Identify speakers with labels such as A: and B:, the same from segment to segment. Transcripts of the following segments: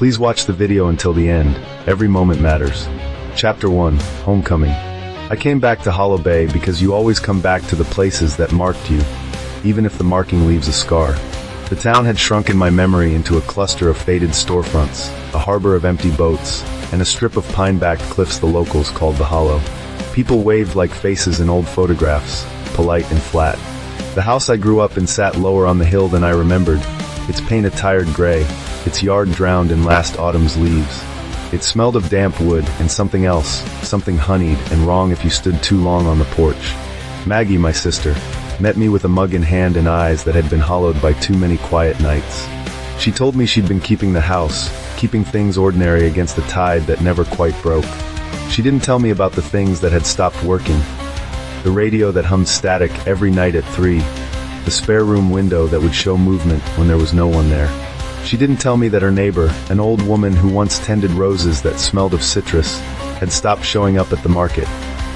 A: Please watch the video until the end. Every moment matters. Chapter 1, Homecoming. I came back to Hollow Bay because you always come back to the places that marked you, even if the marking leaves a scar. The town had shrunk in my memory into a cluster of faded storefronts, a harbor of empty boats, and a strip of pine-backed cliffs the locals called the Hollow. People waved like faces in old photographs, polite and flat. The house I grew up in sat lower on the hill than I remembered, its paint a tired gray, its yard drowned in last autumn's leaves. It smelled of damp wood and something else, something honeyed and wrong if you stood too long on the porch. Maggie, my sister, met me with a mug in hand and eyes that had been hollowed by too many quiet nights. She told me she'd been keeping the house, keeping things ordinary against the tide that never quite broke. She didn't tell me about the things that had stopped working. The radio that hummed static every night at 3, the spare room window that would show movement when there was no one there. She didn't tell me that her neighbor, an old woman who once tended roses that smelled of citrus, had stopped showing up at the market.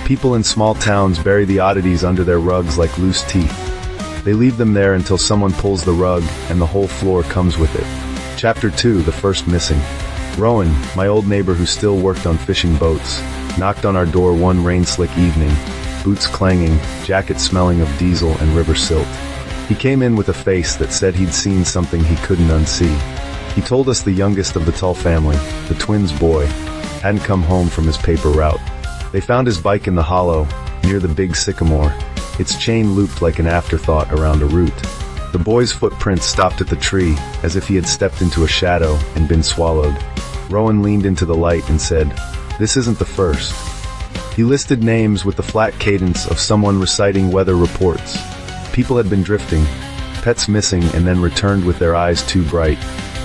A: People in small towns bury the oddities under their rugs like loose teeth. They leave them there until someone pulls the rug and the whole floor comes with it. Chapter 2, The First Missing. Rowan, my old neighbor who still worked on fishing boats, knocked on our door one rain-slick evening, boots clanging, jacket smelling of diesel and river silt. He came in with a face that said he'd seen something he couldn't unsee. He told us the youngest of the Tull family, the twins' boy, hadn't come home from his paper route. They found his bike in the hollow, near the big sycamore, its chain looped like an afterthought around a root. The boy's footprints stopped at the tree, as if he had stepped into a shadow and been swallowed. Rowan leaned into the light and said, "This isn't the first." He listed names with the flat cadence of someone reciting weather reports. People had been drifting, pets missing and then returned with their eyes too bright.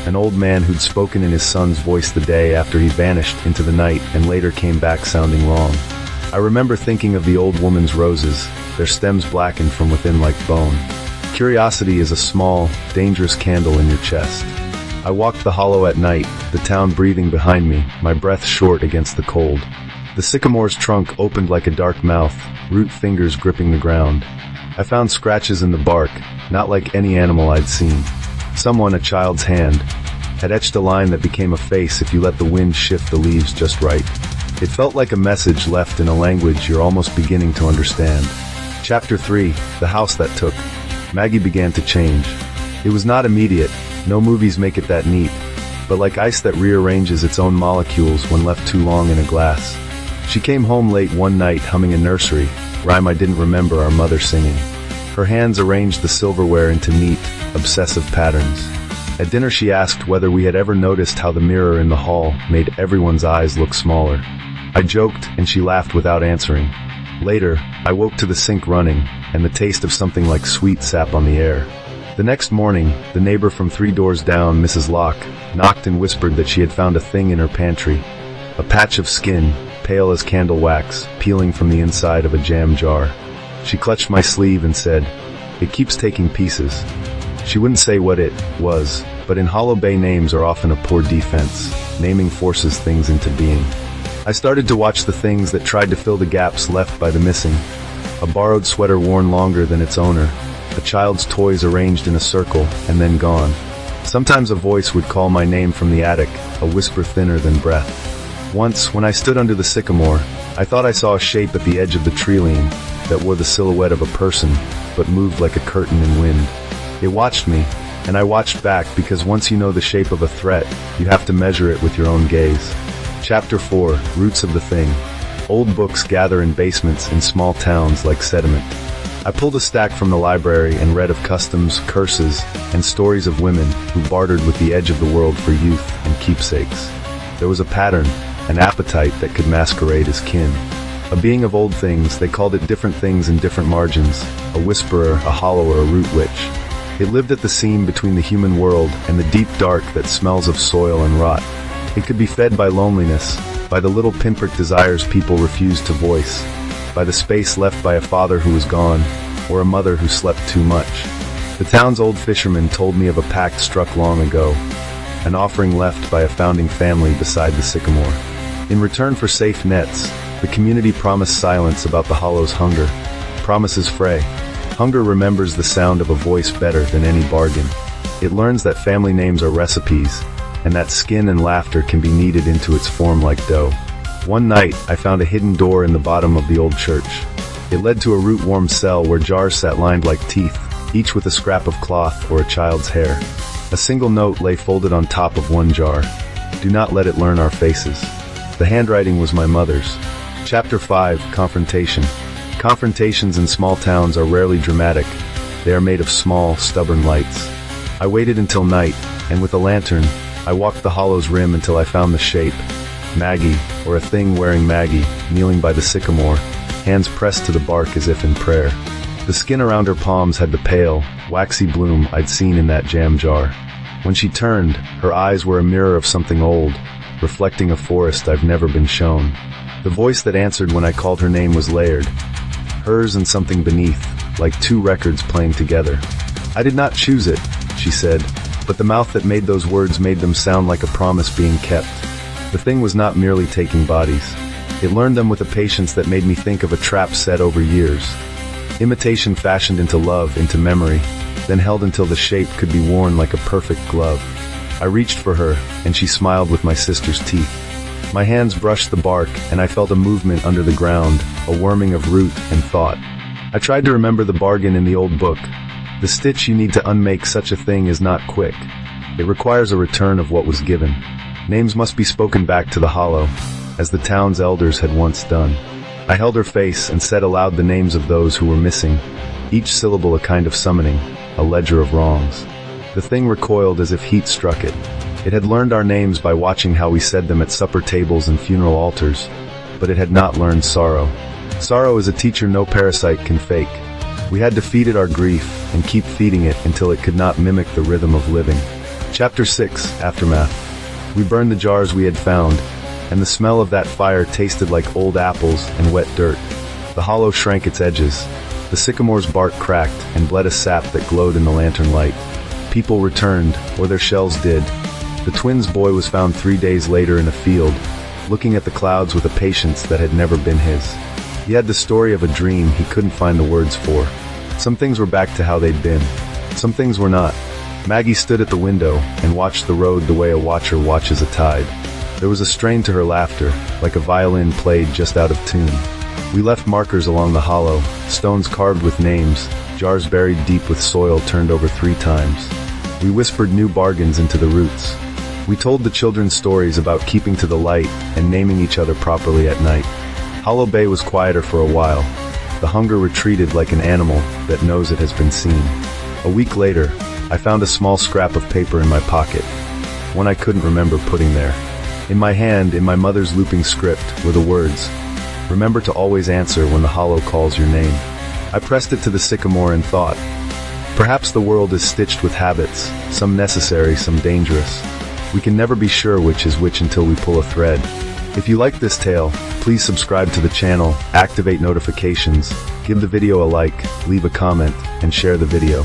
A: An old man who'd spoken in his son's voice the day after he vanished into the night and later came back sounding wrong. I remember thinking of the old woman's roses, their stems blackened from within like bone. Curiosity is a small, dangerous candle in your chest. I walked the hollow at night, the town breathing behind me, my breath short against the cold. The sycamore's trunk opened like a dark mouth, root fingers gripping the ground. I found scratches in the bark, not like any animal I'd seen. Someone, a child's hand, had etched a line that became a face if you let the wind shift the leaves just right. It felt like a message left in a language you're almost beginning to understand. Chapter 3, The House That Took. Maggie began to change. It was not immediate, no movies make it that neat, but like ice that rearranges its own molecules when left too long in a glass. She came home late one night humming a nursery rhyme I didn't remember our mother singing. Her hands arranged the silverware into neat, obsessive patterns. At dinner she asked whether we had ever noticed how the mirror in the hall made everyone's eyes look smaller. I joked and she laughed without answering. Later, I woke to the sink running and the taste of something like sweet sap on the air. The next morning, the neighbor from 3 doors down, Mrs. Locke, knocked and whispered that she had found a thing in her pantry. A patch of skin, pale as candle wax, peeling from the inside of a jam jar. She clutched my sleeve and said, "It keeps taking pieces." She wouldn't say what it was, but in Hollow Bay names are often a poor defense. Naming forces things into being. I started to watch the things that tried to fill the gaps left by the missing. A borrowed sweater worn longer than its owner. A child's toys arranged in a circle and then gone. Sometimes a voice would call my name from the attic, a whisper thinner than breath. Once, when I stood under the sycamore, I thought I saw a shape at the edge of the tree-line that wore the silhouette of a person, but moved like a curtain in wind. It watched me, and I watched back because once you know the shape of a threat, you have to measure it with your own gaze. Chapter 4, Roots of the Thing. Old books gather in basements in small towns like sediment. I pulled a stack from the library and read of customs, curses, and stories of women who bartered with the edge of the world for youth and keepsakes. There was a pattern, an appetite that could masquerade as kin. A being of old things, they called it different things in different margins, a whisperer, a hollower, a root witch. It lived at the seam between the human world and the deep dark that smells of soil and rot. It could be fed by loneliness, by the little pinprick desires people refused to voice, by the space left by a father who was gone, or a mother who slept too much. The town's old fisherman told me of a pact struck long ago, an offering left by a founding family beside the sycamore. In return for safe nets, the community promised silence about the hollow's hunger. Promises fray. Hunger remembers the sound of a voice better than any bargain. It learns that family names are recipes, and that skin and laughter can be kneaded into its form like dough. One night, I found a hidden door in the bottom of the old church. It led to a root-warm cell where jars sat lined like teeth, each with a scrap of cloth or a child's hair. A single note lay folded on top of one jar. Do not let it learn our faces. The handwriting was my mother's. Chapter 5, Confrontation. Confrontations in small towns are rarely dramatic. They are made of small, stubborn lights. I waited until night, and with a lantern, I walked the hollow's rim until I found the shape. Maggie, or a thing wearing Maggie, kneeling by the sycamore, hands pressed to the bark as if in prayer. The skin around her palms had the pale, waxy bloom I'd seen in that jam jar. When she turned, her eyes were a mirror of something old, reflecting a forest I've never been shown. The voice that answered when I called her name was layered, hers and something beneath, like two records playing together. I did not choose it, she said, but the mouth that made those words made them sound like a promise being kept. The thing was not merely taking bodies. It learned them with a patience that made me think of a trap set over years. Imitation fashioned into love, into memory, then held until the shape could be worn like a perfect glove. I reached for her, and she smiled with my sister's teeth. My hands brushed the bark, and I felt a movement under the ground, a worming of root and thought. I tried to remember the bargain in the old book. The stitch you need to unmake such a thing is not quick. It requires a return of what was given. Names must be spoken back to the hollow, as the town's elders had once done. I held her face and said aloud the names of those who were missing, each syllable a kind of summoning, a ledger of wrongs. The thing recoiled as if heat struck it. It had learned our names by watching how we said them at supper tables and funeral altars, but it had not learned sorrow. Sorrow is a teacher no parasite can fake. We had to feed it our grief and keep feeding it until it could not mimic the rhythm of living. Chapter 6, Aftermath. We burned the jars we had found, and the smell of that fire tasted like old apples and wet dirt. The hollow shrank its edges. The sycamore's bark cracked and bled a sap that glowed in the lantern light. People returned, or their shells did. The twins' boy was found 3 days later in a field, looking at the clouds with a patience that had never been his. He had the story of a dream he couldn't find the words for. Some things were back to how they'd been. Some things were not. Maggie stood at the window and watched the road the way a watcher watches a tide. There was a strain to her laughter, like a violin played just out of tune. We left markers along the hollow, stones carved with names, jars buried deep with soil turned over 3 times. We whispered new bargains into the roots. We told the children stories about keeping to the light and naming each other properly at night. Hollow Bay was quieter for a while. The hunger retreated like an animal that knows it has been seen. A week later, I found a small scrap of paper in my pocket, one I couldn't remember putting there. In my hand, in my mother's looping script, were the words, "Remember to always answer when the hollow calls your name." I pressed it to the sycamore and thought, perhaps the world is stitched with habits, some necessary, some dangerous. We can never be sure which is which until we pull a thread. If you like this tale, please subscribe to the channel, activate notifications, give the video a like, leave a comment, and share the video.